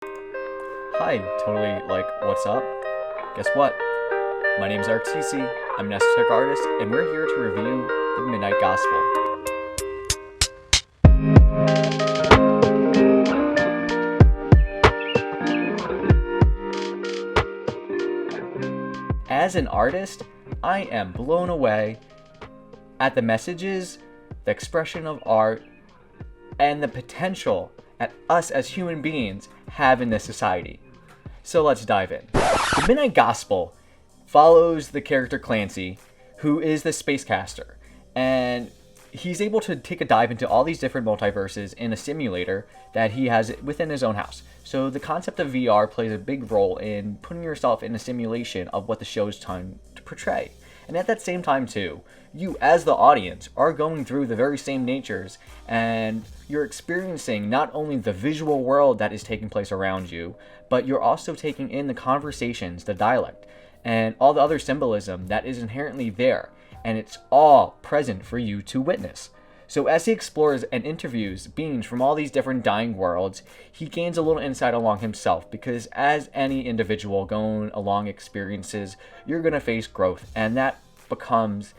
Hi, totally what's up? Guess what? My name is Eric CC, I'm an Esoteric Artist, and we're here to review the Midnight Gospel. As an artist, I am blown away at the messages, the expression of art, and the potential that us as human beings have in this society. So let's dive in. The Midnight Gospel follows the character Clancy, who is the spacecaster, and he's able to take a dive into all these different multiverses in a simulator that he has within his own house. So the concept of VR plays a big role in putting yourself in a simulation of what the show is trying to portray. And at that same time too, you as the audience are going through the very same natures, and you're experiencing not only the visual world that is taking place around you, but you're also taking in the conversations, the dialect, and all the other symbolism that is inherently there, and it's all present for you to witness. So as he explores and interviews beings from all these different dying worlds, he gains a little insight along himself, because as any individual going along experiences, you're going to face growth, and that becomes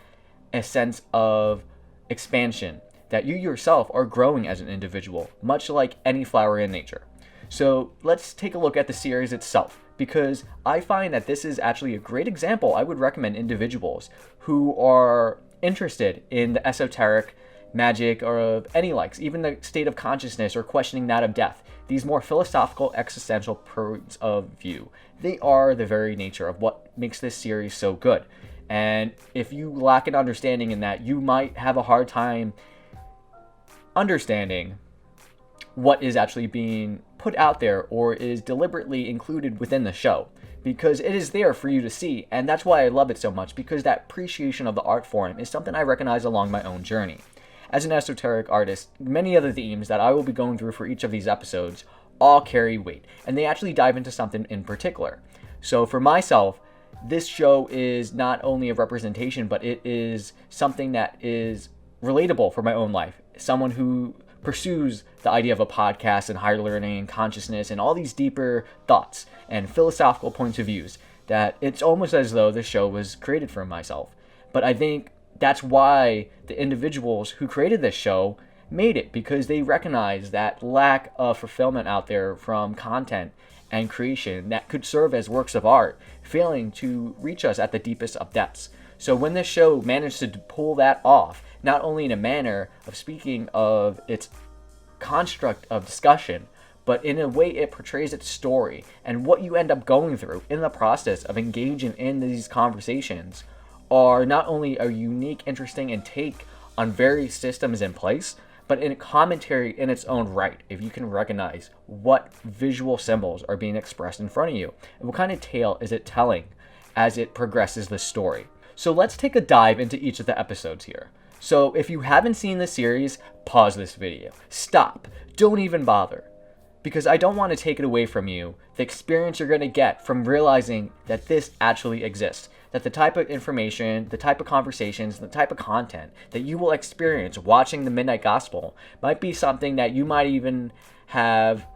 a sense of expansion, that you yourself are growing as an individual, much like any flower in nature. So let's take a look at the series itself, because I find that this is actually a great example. I would recommend individuals who are interested in the esoteric, magic, or of any likes, even the state of consciousness or questioning that of death. These more philosophical, existential points of view, they are the very nature of what makes this series so good. And if you lack an understanding in that, you might have a hard time understanding what is actually being put out there or is deliberately included within the show, because it is there for you to see. And that's why I love it so much, because that appreciation of the art form is something I recognize along my own journey. As an esoteric artist, many of the themes that I will be going through for each of these episodes all carry weight, and they actually dive into something in particular. So for myself, this show is not only a representation, but it is something that is relatable for my own life. Someone who pursues the idea of a podcast and higher learning and consciousness and all these deeper thoughts and philosophical points of views, that it's almost as though the show was created for myself. But I think that's why the individuals who created this show made it, because they recognize that lack of fulfillment out there from content and creation that could serve as works of art, failing to reach us at the deepest of depths. So when this show managed to pull that off, not only in a manner of speaking of its construct of discussion, but in a way it portrays its story and what you end up going through in the process of engaging in these conversations, are not only a unique, interesting, and take on various systems in place, but in a commentary in its own right, if you can recognize what visual symbols are being expressed in front of you, and what kind of tale is it telling as it progresses the story. So let's take a dive into each of the episodes here. So if you haven't seen the series, pause this video. Stop. Don't even bother. Because I don't want to take it away from you, the experience you're going to get from realizing that this actually exists. That the type of information, the type of conversations, the type of content that you will experience watching the Midnight Gospel might be something that you might even have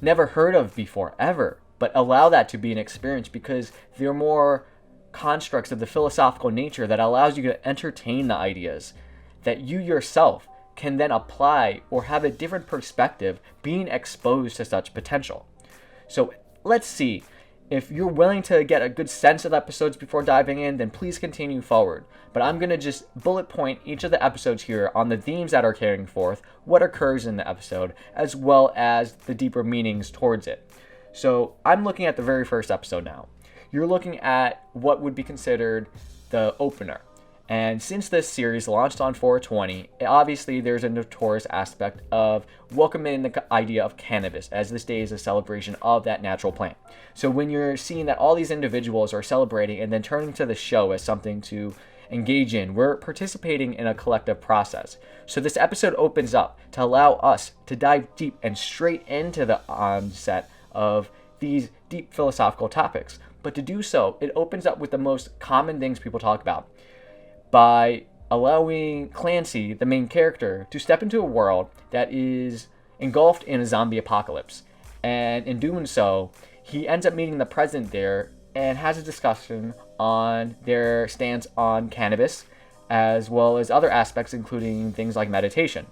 never heard of before, ever. But allow that to be an experience, because they're more constructs of the philosophical nature that allows you to entertain the ideas that you yourself can then apply or have a different perspective being exposed to such potential. So let's see. If you're willing to get a good sense of the episodes before diving in, then please continue forward. But I'm going to just bullet point each of the episodes here on the themes that are carrying forth, what occurs in the episode, as well as the deeper meanings towards it. So I'm looking at the very first episode now. You're looking at what would be considered the opener. And since this series launched on 420, obviously there's a notorious aspect of welcoming the idea of cannabis, as this day is a celebration of that natural plant. So when you're seeing that all these individuals are celebrating and then turning to the show as something to engage in, we're participating in a collective process. So this episode opens up to allow us to dive deep and straight into the onset of these deep philosophical topics. But to do so, it opens up with the most common things people talk about, by allowing Clancy, the main character, to step into a world that is engulfed in a zombie apocalypse. And in doing so, he ends up meeting the president there and has a discussion on their stance on cannabis, as well as other aspects, including things like meditation.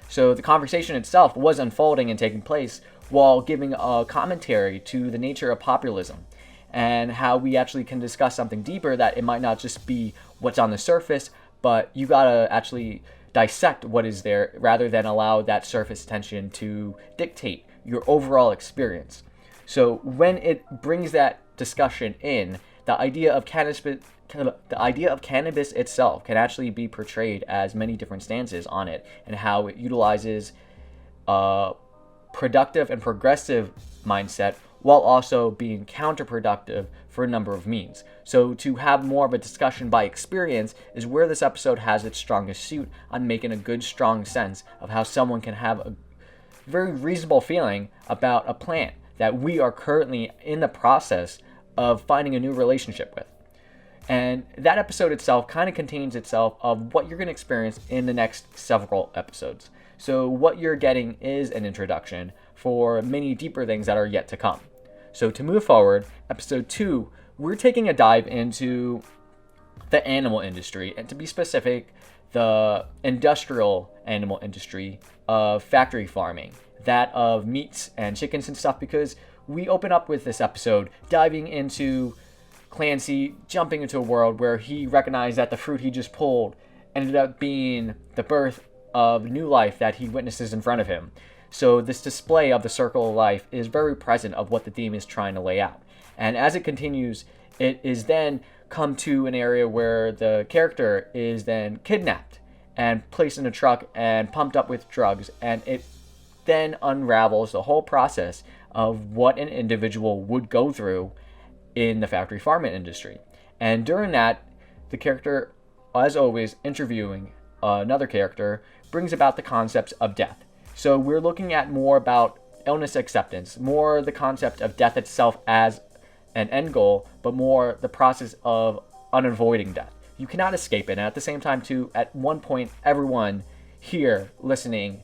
So the conversation itself was unfolding and taking place while giving a commentary to the nature of populism and how we actually can discuss something deeper, that it might not just be what's on the surface, but you gotta actually dissect what is there rather than allow that surface tension to dictate your overall experience. So when it brings that discussion in, the idea of cannabis itself can actually be portrayed as many different stances on it, and how it utilizes a productive and progressive mindset while also being counterproductive for a number of means. So to have more of a discussion by experience is where this episode has its strongest suit on making a good, strong sense of how someone can have a very reasonable feeling about a plant that we are currently in the process of finding a new relationship with. And that episode itself kind of contains itself of what you're going to experience in the next several episodes. So what you're getting is an introduction for many deeper things that are yet to come. So to move forward, episode 2, we're taking a dive into the animal industry, and to be specific, the industrial animal industry of factory farming, that of meats and chickens and stuff, because we open up with this episode diving into Clancy jumping into a world where he recognized that the fruit he just pulled ended up being the birth of new life that he witnesses in front of him. So this display of the circle of life is very present of what the theme is trying to lay out. And as it continues, it is then come to an area where the character is then kidnapped and placed in a truck and pumped up with drugs, and it then unravels the whole process of what an individual would go through in the factory farming industry. And during that, the character, as always, interviewing another character, brings about the concepts of death. So we're looking at more about illness acceptance, more the concept of death itself as an end goal, but more the process of unavoiding death. You cannot escape it, and at the same time too, at one point, everyone here listening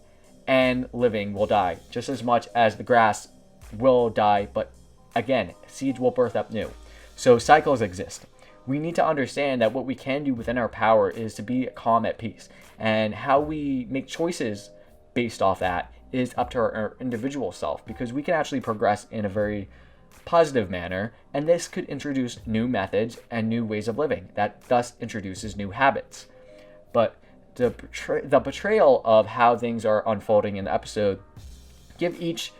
and living will die, just as much as the grass will die, but again, seeds will birth up new. So cycles exist. We need to understand that what we can do within our power is to be calm at peace, and how we make choices based off that is up to our individual self, because we can actually progress in a very positive manner, and this could introduce new methods and new ways of living that thus introduces new habits. But the portrayal of how things are unfolding in the episode give each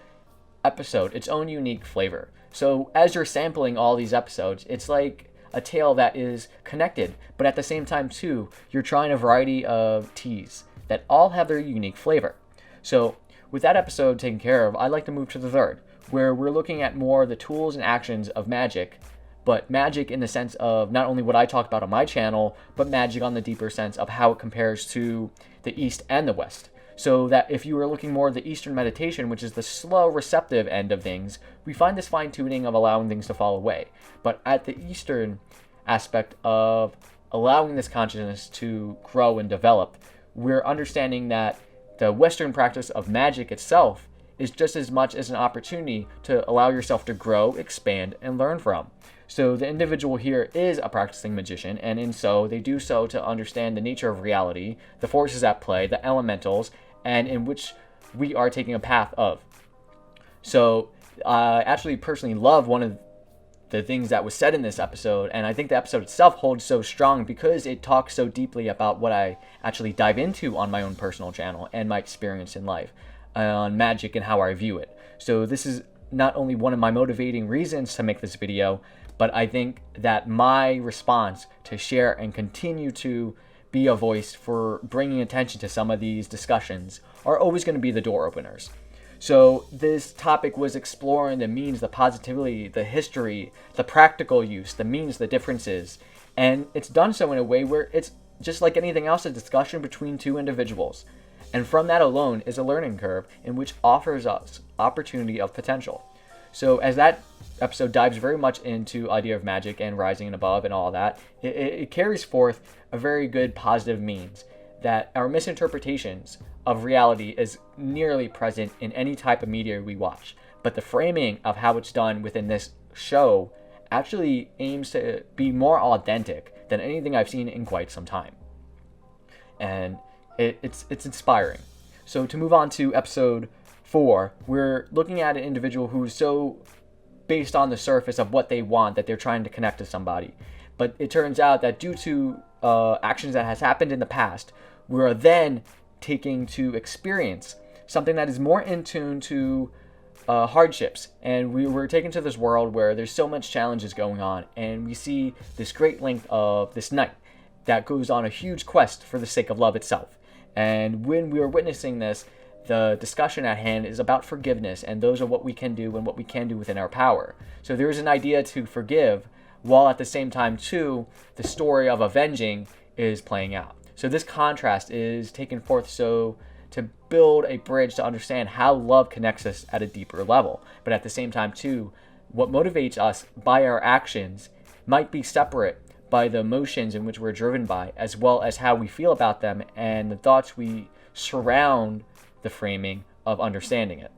episode its own unique flavor. So as you're sampling all these episodes, it's like a tale that is connected, but at the same time too, you're trying a variety of teas that all have their unique flavor. So with that episode taken care of, I'd like to move to the third, where we're looking at more of the tools and actions of magic, but magic in the sense of not only what I talked about on my channel, but magic on the deeper sense of how it compares to the East and the West. So that if you were looking more at the Eastern meditation, which is the slow, receptive end of things, we find this fine-tuning of allowing things to fall away. But at the Eastern aspect of allowing this consciousness to grow and develop, we're understanding that the Western practice of magic itself is just as much as an opportunity to allow yourself to grow, expand, and learn from. So the individual here is a practicing magician, and in so, they do so to understand the nature of reality, the forces at play, the elementals, and in which we are taking a path of. So I actually personally love one of the things that was said in this episode, and I think the episode itself holds so strong because it talks so deeply about what I actually dive into on my own personal channel and my experience in life on magic and how I view it. So this is not only one of my motivating reasons to make this video, but I think that my response to share and continue to be a voice for bringing attention to some of these discussions are always going to be the door openers. So this topic was exploring the means, the positivity, the history, the practical use, the means, the differences, and it's done so in a way where it's just like anything else, a discussion between two individuals. And from that alone is a learning curve in which offers us opportunity of potential. So as that episode dives very much into idea of magic and rising and above and all that, it carries forth a very good positive means that our misinterpretations of reality is nearly present in any type of media we watch. But the framing of how it's done within this show actually aims to be more authentic than anything I've seen in quite some time. And it's inspiring. So to move on to episode 4, we're looking at an individual who's so based on the surface of what they want that they're trying to connect to somebody. But it turns out that due to actions that has happened in the past, we are then taking to experience something that is more in tune to hardships. And we were taken to this world where there's so much challenges going on, and we see this great length of this knight that goes on a huge quest for the sake of love itself. And when we are witnessing this, the discussion at hand is about forgiveness, and those are what we can do and what we can do within our power. So there is an idea to forgive, while at the same time too, the story of avenging is playing out. So this contrast is taken forth so to build a bridge to understand how love connects us at a deeper level. But at the same time too, what motivates us by our actions might be separate by the emotions in which we're driven by, as well as how we feel about them and the thoughts we surround the framing of understanding it.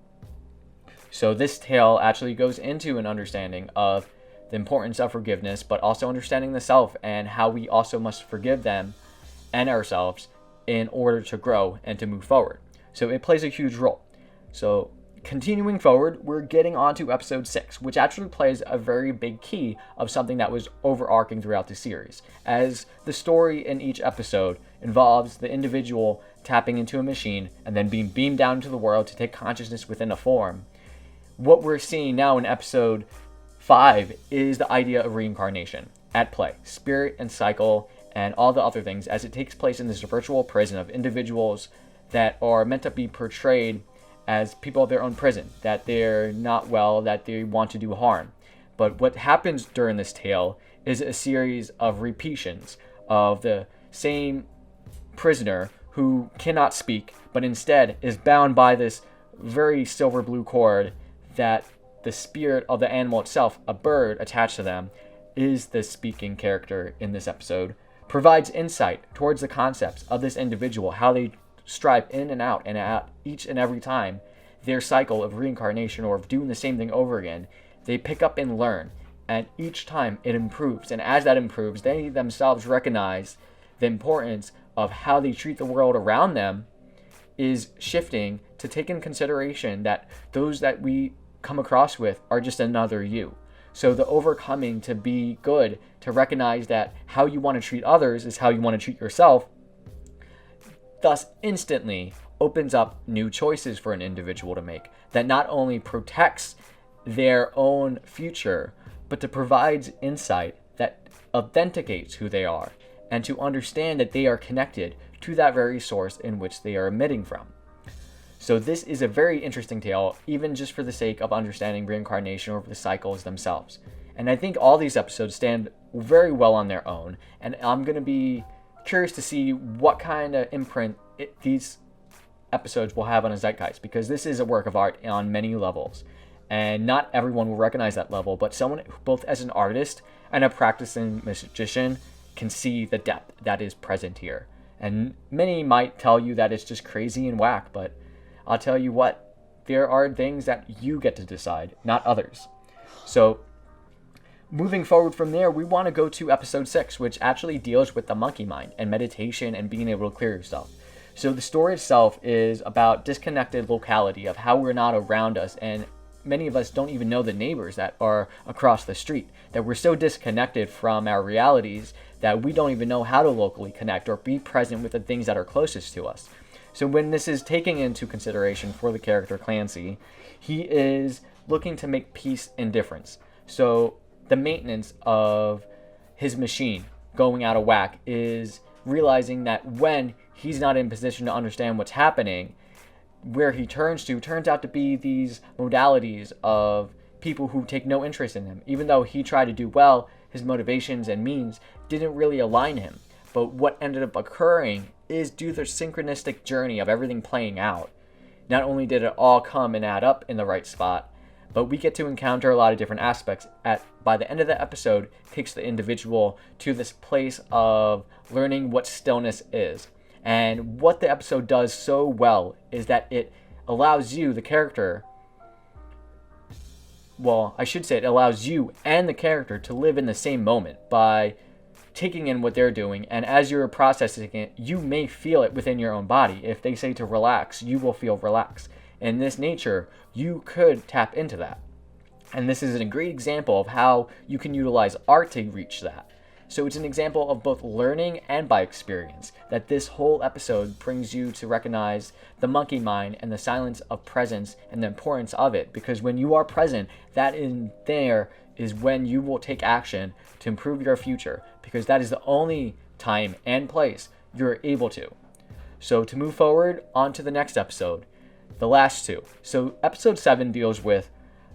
So this tale actually goes into an understanding of the importance of forgiveness, but also understanding the self and how we also must forgive them and ourselves in order to grow and to move forward. So it plays a huge role. So continuing forward, we're getting on to episode 6, which actually plays a very big key of something that was overarching throughout the series, as the story in each episode involves the individual tapping into a machine and then being beamed down into the world to take consciousness within a form. What we're seeing now in episode 5 is the idea of reincarnation at play, spirit and cycle and all the other things, as it takes place in this virtual prison of individuals that are meant to be portrayed as people of their own prison, that they're not well, that they want to do harm. But what happens during this tale is a series of repeations of the same prisoner who cannot speak, but instead is bound by this very silver blue cord that the spirit of the animal itself, a bird attached to them, is the speaking character in this episode, provides insight towards the concepts of this individual, how they strive in and out each and every time their cycle of reincarnation or of doing the same thing over again. They pick up and learn, and each time it improves, and as that improves, they themselves recognize the importance of how they treat the world around them is shifting to take in consideration that those that we come across with are just another you. So the overcoming to be good, to recognize that how you want to treat others is how you want to treat yourself, thus instantly opens up new choices for an individual to make that not only protects their own future, but to provides insight that authenticates who they are and to understand that they are connected to that very source in which they are emitting from. So this is a very interesting tale, even just for the sake of understanding reincarnation or the cycles themselves. And I think all these episodes stand very well on their own, and I'm going to be curious to see what kind of imprint these episodes will have on a zeitgeist, because this is a work of art on many levels, and not everyone will recognize that level, but someone both as an artist and a practicing magician can see the depth that is present here. And many might tell you that it's just crazy and whack, but I'll tell you what, there are things that you get to decide, not others. So moving forward from there, we want to go to episode 6, which actually deals with the monkey mind and meditation and being able to clear yourself. So the story itself is about disconnected locality of how we're not around us, and many of us don't even know the neighbors that are across the street, that we're so disconnected from our realities that we don't even know how to locally connect or be present with the things that are closest to us. So when this is taken into consideration for the character Clancy, he is looking to make peace and difference. So the maintenance of his machine going out of whack is realizing that when he's not in position to understand what's happening, where he turns out to be these modalities of people who take no interest in him. Even though he tried to do well, his motivations and means didn't really align him. But what ended up occurring is due to the synchronistic journey of everything playing out. Not only did it all come and add up in the right spot, but we get to encounter a lot of different aspects. By the end of the episode, takes the individual to this place of learning what stillness is. And what the episode does so well is that it allows you, the character, well, I should say it allows you and the character to live in the same moment by taking in what they're doing, and as you're processing it, you may feel it within your own body. If they say to relax, you will feel relaxed. In this nature, you could tap into that. And this is a great example of how you can utilize art to reach that. So it's an example of both learning and by experience that this whole episode brings you to recognize the monkey mind and the silence of presence and the importance of it. Because when you are present, that in there is when you will take action to improve your future, because that is the only time and place you're able to. So to move forward on to the next episode, the last two. So episode 7 deals with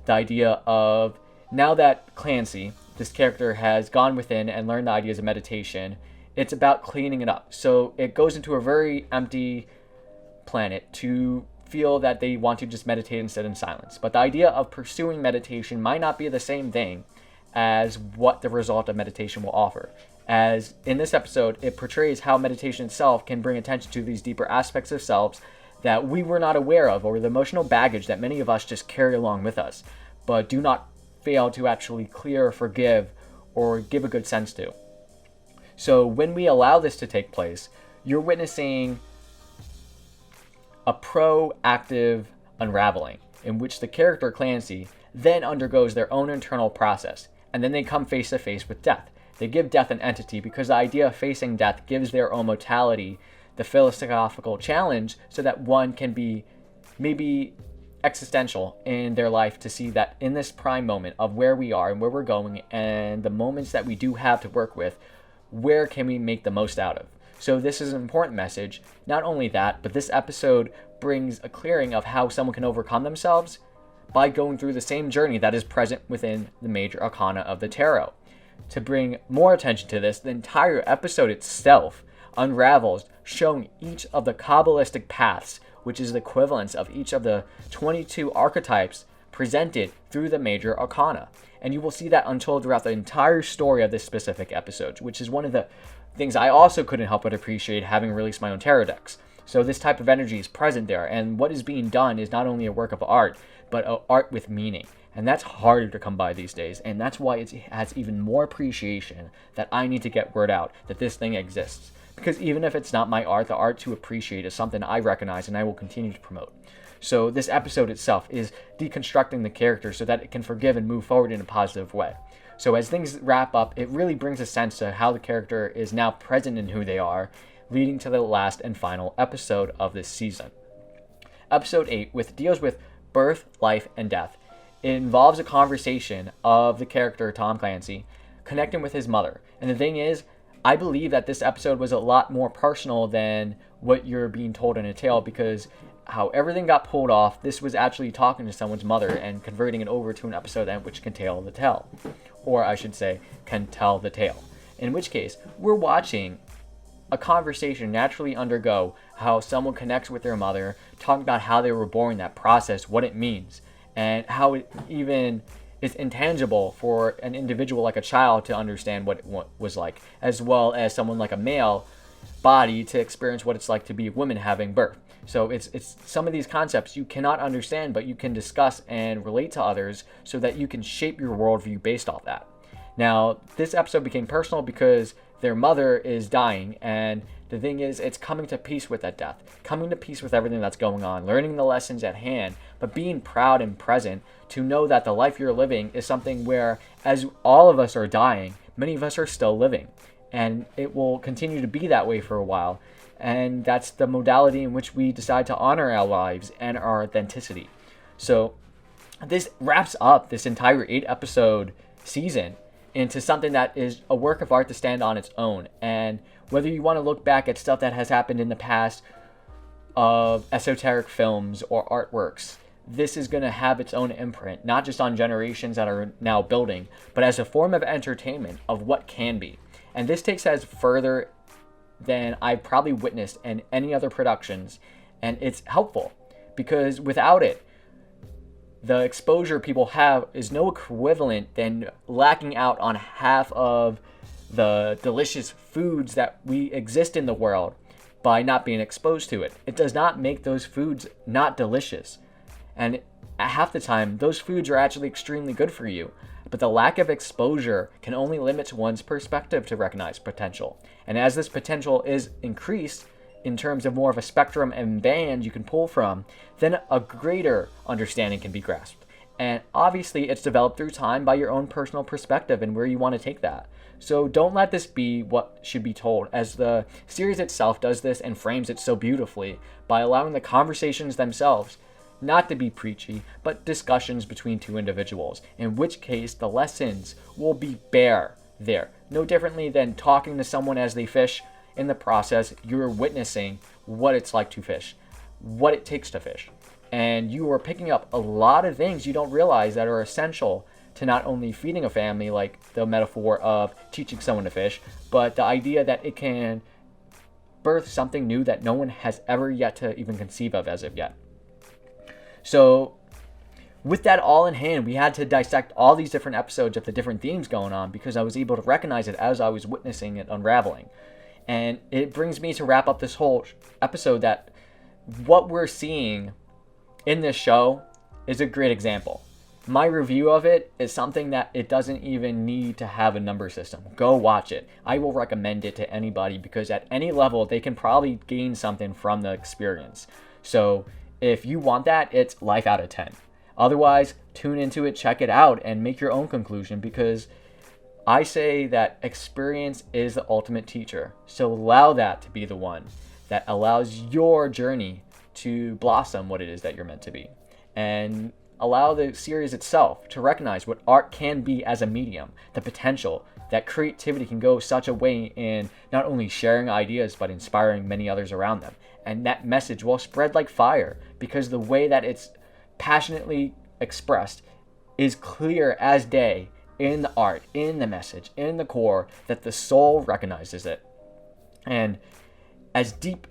the idea of, now that Clancy, this character, has gone within and learned the ideas of meditation, it's about cleaning it up. So it goes into a very empty planet to feel that they want to just meditate and sit in silence. But the idea of pursuing meditation might not be the same thing as what the result of meditation will offer. As in this episode, it portrays how meditation itself can bring attention to these deeper aspects of selves that we were not aware of, or the emotional baggage that many of us just carry along with us, but do not fail to actually clear, forgive, or give a good sense to. So when we allow this to take place, you're witnessing a proactive unraveling in which the character Clancy then undergoes their own internal process, and then they come face to face with death. They give death an entity because the idea of facing death gives their own mortality the philosophical challenge, so that one can be maybe existential in their life to see that in this prime moment of where we are and where we're going and the moments that we do have to work with, where can we make the most out of? So this is an important message. Not only that, but this episode brings a clearing of how someone can overcome themselves by going through the same journey that is present within the major arcana of the tarot. To bring more attention to this, the entire episode itself unravels, showing each of the Kabbalistic paths, which is the equivalence of each of the 22 archetypes presented through the major arcana. And you will see that untold throughout the entire story of this specific episode, which is one of the things I also couldn't help but appreciate having released my own tarot decks. So this type of energy is present there, and what is being done is not only a work of art, but an art with meaning. And that's harder to come by these days, and that's why it has even more appreciation that I need to get word out that this thing exists. Because even if it's not my art, the art to appreciate is something I recognize and I will continue to promote. So this episode itself is deconstructing the character so that it can forgive and move forward in a positive way. So as things wrap up, it really brings a sense to how the character is now present in who they are, leading to the last and final episode of this season. Episode 8 deals with birth, life, and death. It involves a conversation of the character Tom Clancy connecting with his mother. And the thing is, I believe that this episode was a lot more personal than what you're being told in a tale, because how everything got pulled off, this was actually talking to someone's mother and converting it over to an episode which can tell the tale. Or I should say, can tell the tale. In which case, we're watching a conversation naturally undergo how someone connects with their mother, talking about how they were born, that process, what it means, and how it even is intangible for an individual like a child to understand what it was like, as well as someone like a male body to experience what it's like to be a woman having birth. So it's some of these concepts you cannot understand, but you can discuss and relate to others so that you can shape your worldview based off that. Now, this episode became personal because their mother is dying, and the thing is, it's coming to peace with that death, coming to peace with everything that's going on, learning the lessons at hand, but being proud and present to know that the life you're living is something where, as all of us are dying, many of us are still living. And it will continue to be that way for a while. And that's the modality in which we decide to honor our lives and our authenticity. So this wraps up this entire 8-episode season into something that is a work of art to stand on its own. And whether you want to look back at stuff that has happened in the past of esoteric films or artworks, this is going to have its own imprint, not just on generations that are now building, but as a form of entertainment of what can be. And this takes us further than I've probably witnessed in any other productions, and it's helpful because without it, the exposure people have is no equivalent than lacking out on half of the delicious foods that we exist in the world by not being exposed to it. It does not make those foods not delicious. And half the time, those foods are actually extremely good for you. But the lack of exposure can only limit one's perspective to recognize potential. And as this potential is increased in terms of more of a spectrum and band you can pull from, then a greater understanding can be grasped. And obviously, it's developed through time by your own personal perspective and where you want to take that. So don't let this be what should be told, as the series itself does this and frames it so beautifully by allowing the conversations themselves not to be preachy, but discussions between two individuals, in which case the lessons will be bare there. No differently than talking to someone as they fish. In the process, you're witnessing what it's like to fish, what it takes to fish. And you are picking up a lot of things you don't realize that are essential to not only feeding a family, like the metaphor of teaching someone to fish, but the idea that it can birth something new that no one has ever yet to even conceive of as of yet. So with that all in hand, we had to dissect all these different episodes of the different themes going on because I was able to recognize it as I was witnessing it unraveling. And it brings me to wrap up this whole episode that what we're seeing in this show is a great example. My review of it is something that it doesn't even need to have a number system. Go watch it. I will recommend it to anybody because at any level, they can probably gain something from the experience. So if you want that, it's life out of 10. Otherwise, tune into it, check it out, and make your own conclusion because I say that experience is the ultimate teacher. So allow that to be the one that allows your journey to blossom what it is that you're meant to be. And allow the series itself to recognize what art can be as a medium, the potential that creativity can go such a way in not only sharing ideas, but inspiring many others around them. And that message will spread like fire because the way that it's passionately expressed is clear as day in the art, in the message, in the core, that the soul recognizes it. And as deep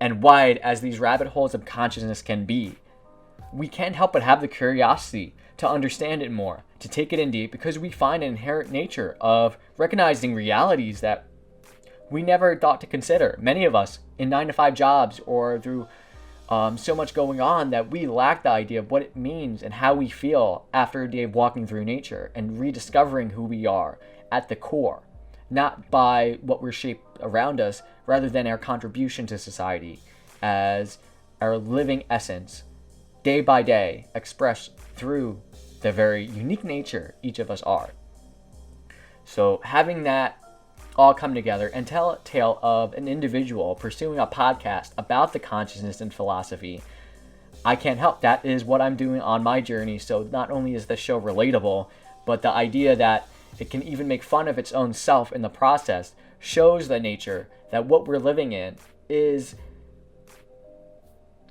and wide as these rabbit holes of consciousness can be, we can't help but have the curiosity to understand it more, to take it in deep, because we find an inherent nature of recognizing realities that we never thought to consider. Many of us in 9-to-5 jobs or through so much going on that we lack the idea of what it means and how we feel after a day of walking through nature and rediscovering who we are at the core, not by what we're shaped around us, rather than our contribution to society as our living essence, day by day, expressed through the very unique nature each of us are. So having that all come together and tell a tale of an individual pursuing a podcast about the consciousness and philosophy, I can't help. That is what I'm doing on my journey. So not only is the show relatable, but the idea that it can even make fun of its own self in the process shows the nature that what we're living in is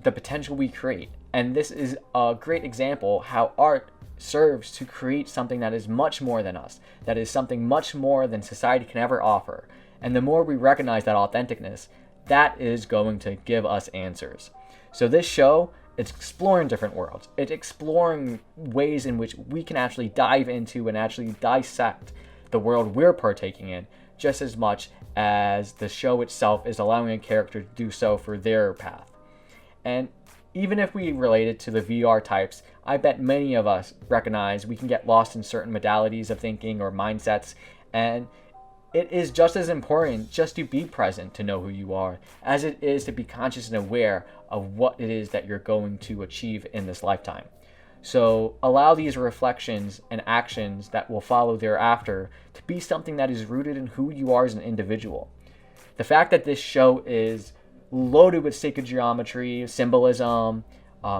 the potential we create. And this is a great example how art serves to create something that is much more than us, that is something much more than society can ever offer. And the more we recognize that authenticness, that is going to give us answers. So this show, it's exploring different worlds. It's exploring ways in which we can actually dive into and actually dissect the world we're partaking in, just as much as the show itself is allowing a character to do so for their path. And even if we relate it to the VR types, I bet many of us recognize we can get lost in certain modalities of thinking or mindsets, and it is just as important just to be present to know who you are as it is to be conscious and aware of what it is that you're going to achieve in this lifetime. So allow these reflections and actions that will follow thereafter to be something that is rooted in who you are as an individual. The fact that this show is loaded with sacred geometry, symbolism,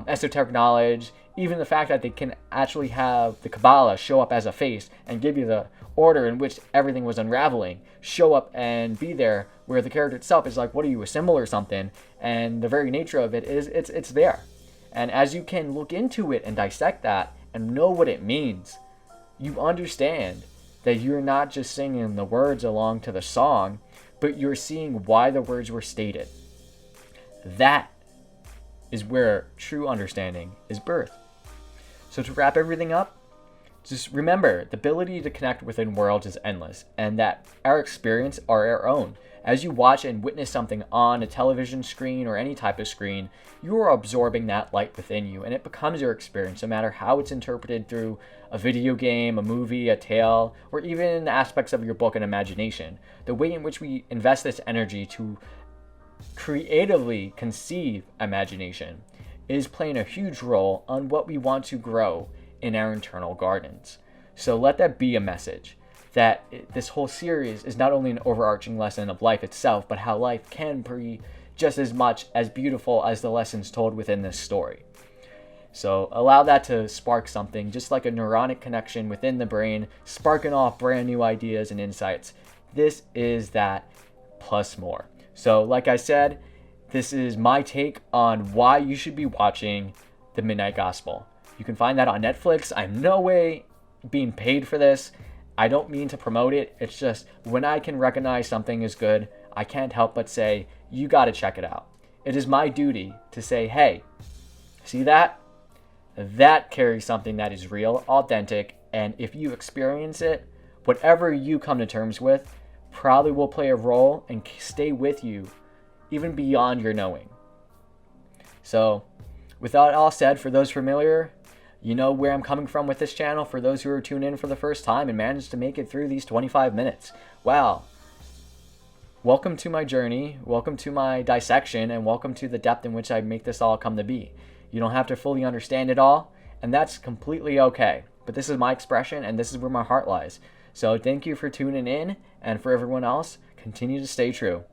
esoteric knowledge, even the fact that they can actually have the Kabbalah show up as a face and give you the order in which everything was unraveling, show up and be there, where the character itself is like, what are you, a symbol or something? And the very nature of it is it's there. And as you can look into it and dissect that and know what it means, you understand that you're not just singing the words along to the song, but you're seeing why the words were stated. That is where true understanding is birthed. So to wrap everything up, Just remember, the ability to connect within worlds is endless, and that our experience are our own. As you watch and witness something on a television screen or any type of screen, you are absorbing that light within you, and it becomes your experience, no matter how it's interpreted through a video game, a movie, a tale, or even aspects of your book and imagination. The way in which we invest this energy to creatively conceive imagination is playing a huge role on what we want to grow in our internal gardens. So let that be a message that this whole series is not only an overarching lesson of life itself, but how life can be just as much as beautiful as the lessons told within this story. So allow that to spark something, just like a neuronic connection within the brain, sparking off brand new ideas and insights. This is that plus more. So like I said, this is my take on why you should be watching The Midnight Gospel. You can find that on Netflix. I'm no way being paid for this. I don't mean to promote it. It's just when I can recognize something is good, I can't help but say, you got to check it out. It is my duty to say, hey, see that? That carries something that is real, authentic, and if you experience it, whatever you come to terms with probably will play a role and stay with you even beyond your knowing. So, with that all said, for those familiar, you know where I'm coming from with this channel. For those who are tuned in for the first time and managed to make it through these 25 minutes, wow. Welcome to my journey, welcome to my dissection, and welcome to the depth in which I make this all come to be. You don't have to fully understand it all, and that's completely okay. But this is my expression, and this is where my heart lies. So thank you for tuning in, and for everyone else, continue to stay true.